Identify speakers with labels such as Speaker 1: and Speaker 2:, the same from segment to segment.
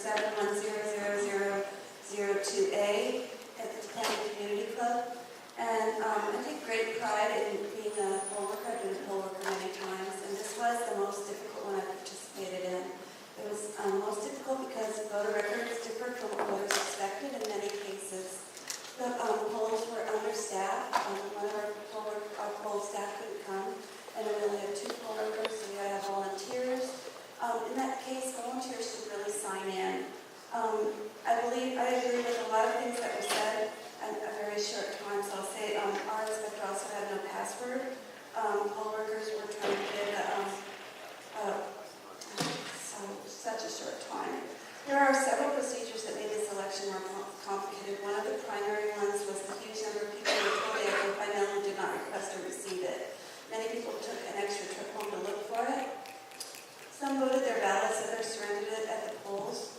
Speaker 1: 71000002A at the Planning Community Club. And I take great pride in being a poll worker. I've been a poll worker many times, and this was the most difficult one I participated in. It was most difficult because voter records differ from what voters expected in many cases. The polls were understaffed. One of our poll staff couldn't come, and we only had 2 poll workers, so we had to have volunteers. In that case, volunteers should really sign in. I agree with a lot of things that were said in a very short time, so I'll say our inspector also had no password. Poll workers were trying to get such a short time. There are several procedures that made this election more complicated. One of the primary ones was the huge number of people who told they voted by mail who did not request or receive it. Many people took an extra trip home to look for it. Some voted their ballots, others surrendered it at the polls.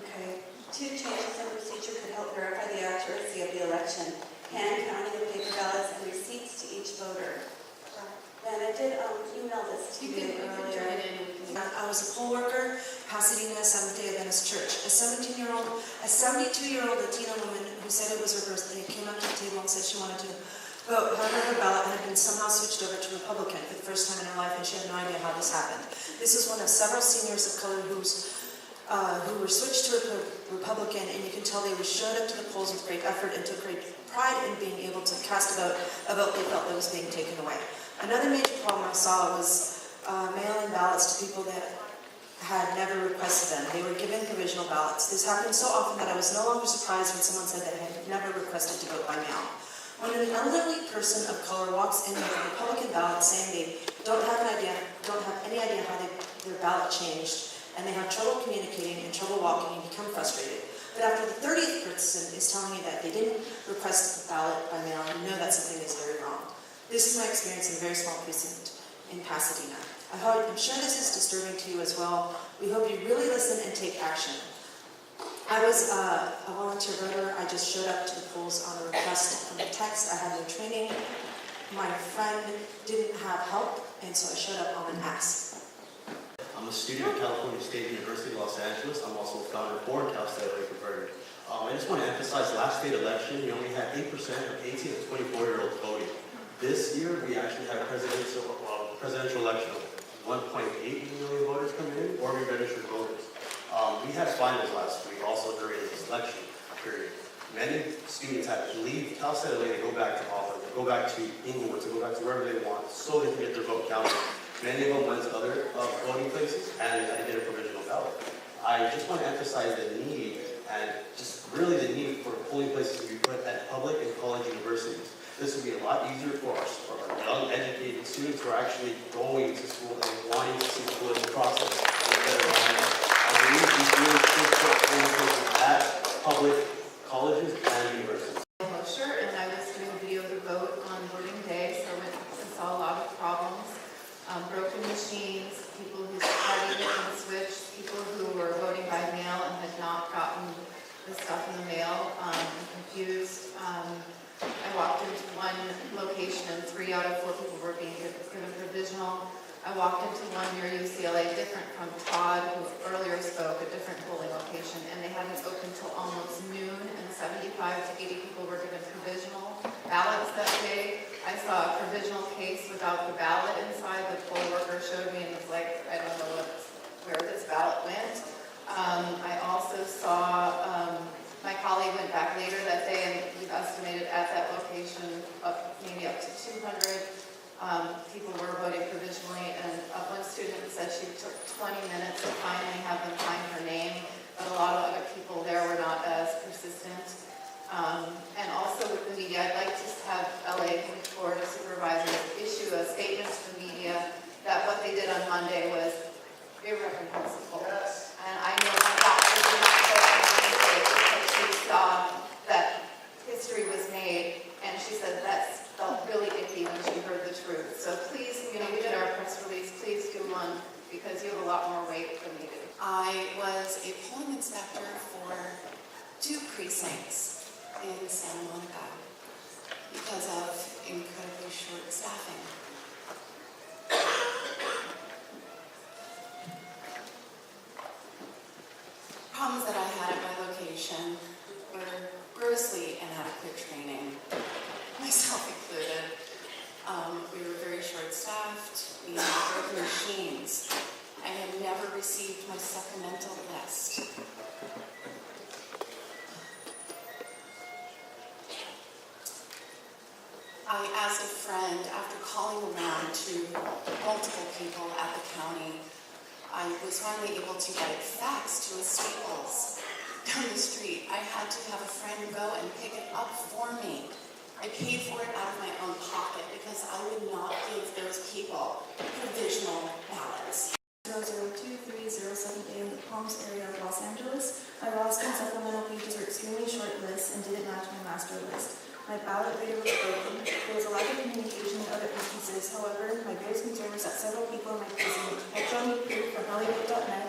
Speaker 1: Okay. 2 changes in procedure could help verify the accuracy of the election. Hand counting of paper ballots and receipts to each voter. And I did email this to you earlier.
Speaker 2: I was a poll worker, Pasadena Seventh-day Adventist Church. A 72-year-old Latina woman who said it was her birthday came up to the table and said she wanted to vote. However, her ballot had been somehow switched over to Republican for the first time in her life, and she had no idea how this happened. This was one of several seniors of color who were switched to a Republican, and you can tell they showed up to the polls with great effort and took great pride in being able to cast a vote they felt that was being taken away. Another major problem I saw was mail-in ballots to people that had never requested them. They were given provisional ballots. This happened so often that I was no longer surprised when someone said that I had never requested to vote by mail. When an elderly person of color walks in with a Republican ballot saying they don't have any idea how their ballot changed, and they have trouble communicating and trouble walking and become frustrated. But after the 30th person is telling you that they didn't request the ballot by mail, you know that something is very wrong. This is my experience in a very small precinct in Pasadena. I'm sure this is disturbing to you as well. We hope you really listen and take action. I was a volunteer voter. I just showed up to the polls on a request from a text. I had no training. My friend didn't have help, and so I showed up on an ask.
Speaker 3: I'm a student at California State University, Los Angeles. I'm also a founder of Born Cal State Lake Converted. I just want to emphasize last state election, we only had 8% of 18 to 24-year-olds voting. This year, we actually had a presidential election of 1.8 million voters coming in, or re-registered voters. We had finals last week, also during this election period. Many students had to leave Cal State LA to go back to Auburn, to go back to Inglewood, to go back to wherever they want, so they can get their vote counted. Many of them went to other voting places and had to get a provisional ballot. I just want to emphasize the need, and just really the need for polling places to be put at public and college universities. This will be a lot easier for our young, educated students who are actually going to school and wanting to see the political process in a better manner. I believe we really should put polling places at public colleges and universities.
Speaker 4: And I was doing a video of the vote on voting day, so I went and saw a lot of problems. Broken machines, people whose party had been switched, people who were voting by mail and had not gotten the stuff in the mail, confused. I walked into one location and 3 out of 4 people were being given provisional. I walked into one near UCLA, different from Todd, who earlier spoke, a different polling location, and they hadn't opened until almost noon, and 75 to 80 people were given provisional ballots that day. I saw a provisional case without the ballot inside. The poll worker showed me and was like, I don't know where this ballot went. I also saw my colleague went back later that day, and we've estimated at that location maybe up to 200 people were voting provisionally, and one student said she took 20 minutes to finally have them find her name, but a lot of other people there were not as persistent. And also with the media, I'd like to have LA Board of Supervisors issue a statement to the media that what they did on Monday was irreprehensible. Yes. And I know my doctor did not go on Wednesday because she saw that history was made, and she said that felt really icky when she heard the truth. So please, we did our press release, please do one, because you have a lot more weight than we do.
Speaker 2: I was a polling inspector for 2 precincts in Santa Monica because of incredibly short staffing.
Speaker 5: received my supplemental list. I, as a friend, after calling around to multiple people at the county, I was finally able to get it faxed to a Staples down the street. I had to have a friend go and pick it up for me. I paid for it out of my own pocket because I would not give those people provisional ballots.
Speaker 6: 002-307A in the Palms area of Los Angeles. My roster and supplemental pages were extremely short lists and didn't match my master list. My ballot reader was broken. There was a lack of communication in other instances. However, my greatest concern was that several people in my precinct had shown me proof from Hollywood.net,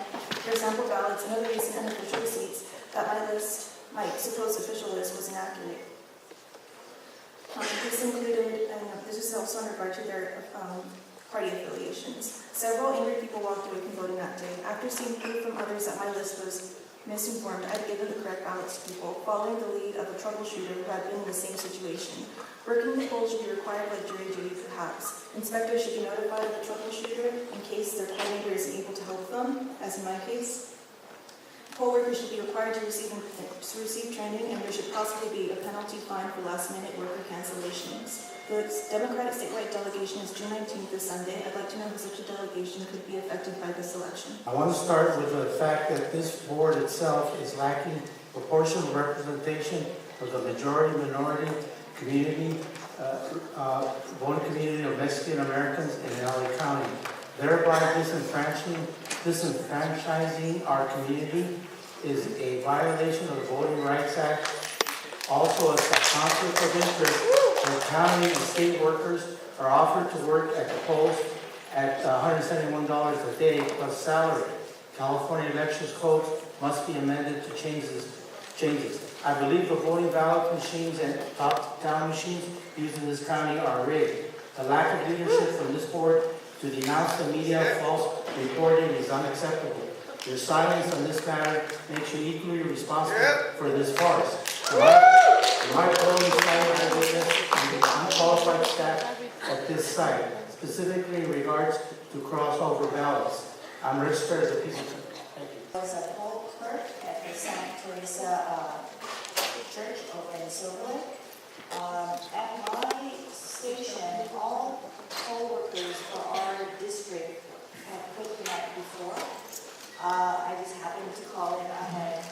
Speaker 6: their sample ballots, and other recent unofficial receipts that my supposed official list was inaccurate. This included, and this is also in regard to their party affiliations. Several angry people walked away from voting that day. After seeing proof from others that my list was misinformed, I had given the correct ballots to people, following the lead of a troubleshooter who had been in the same situation. Working the poll should be required by jury duty, perhaps. Inspectors should be notified of the troubleshooter in case their coordinator isn't able to help them, as in my case. Poll workers should be required to receive training, and there should possibly be a penalty fine for last-minute worker cancellations. The Democratic statewide delegation is June 19th, this Sunday. I'd like to know if such a delegation could be affected by this election.
Speaker 7: I want to start with the fact that this board itself is lacking proportional representation of the majority, minority, community, voting community of Mexican Americans in LA County, thereby disenfranchising our community is a violation of the Voting Rights Act. Also, it's a conflict of interest where county and state workers are offered to work at the polls at $171 a day plus salary. California Elections Code must be amended to changes. I believe the voting ballot machines and top-down machines used in this county are rigged. The lack of leadership from this board to denounce the media false reporting is unacceptable. Your silence on this matter makes you equally responsible for this farce. My polling site eyewitness and the unqualified staff at this site, specifically in regards to crossover ballots. I'm registered as a piece of Thank you.
Speaker 8: I was a poll clerk at the Santa Teresa Church over in Silver Lake. At my station, all poll workers for our district have quit the night before. I just happened to call in. I had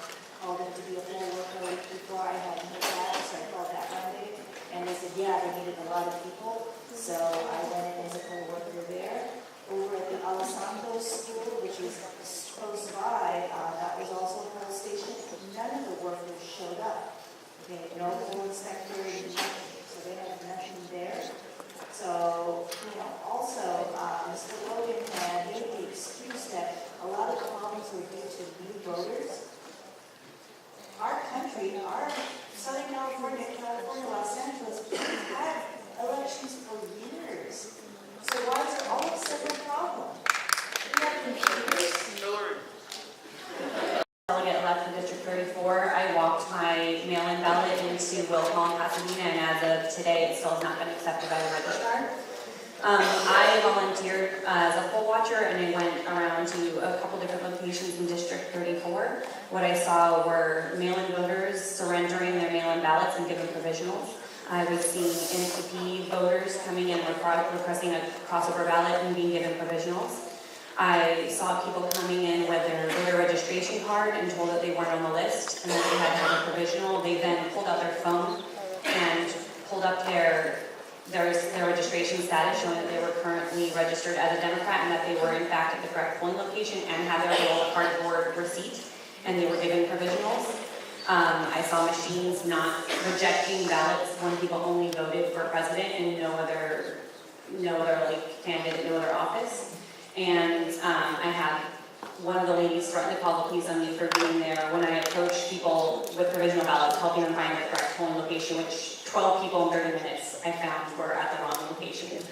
Speaker 8: called in to be a poll worker a week before. I hadn't heard that, so I called that Monday. And they said, yeah, they needed a lot of people. So I went in as a poll worker there. Over at the Alessandro School, which is close by, that was also a poll station. None of the workers showed up. Okay, no poll inspector, nothing. So they had nothing there. So, also, Mr. Logan had made the excuse that a lot of problems were due to new voters. Our country, our Southern California, Los Angeles, had elections for years. So why is there all of a sudden a problem? We have computers.
Speaker 9: Delegate elect for District 34, I walked my mail-in ballot into Will Hall in Pasadena, and as of today, it still has not been accepted by the registrar. I volunteered as a poll watcher, and I went around to a couple different locations in District 34. What I saw were mail-in voters surrendering their mail-in ballots and giving provisionals. I was seeing NCP voters coming in requesting a crossover ballot and being given provisionals. I saw people coming in with their voter registration card and told that they weren't on the list and that they had to have a provisional. They then pulled out their phone and pulled up their registration status, showing that they were currently registered as a Democrat and that they were in fact at the correct polling location and had their little cardboard receipt, and they were given provisionals. I saw machines not rejecting ballots when people only voted for president and no other candidate, no other office. And I had one of the ladies threaten to call the police on me for being there when I approached people with provisional ballots, helping them find the correct polling location, which 12 people in 30 minutes I found were at the wrong location.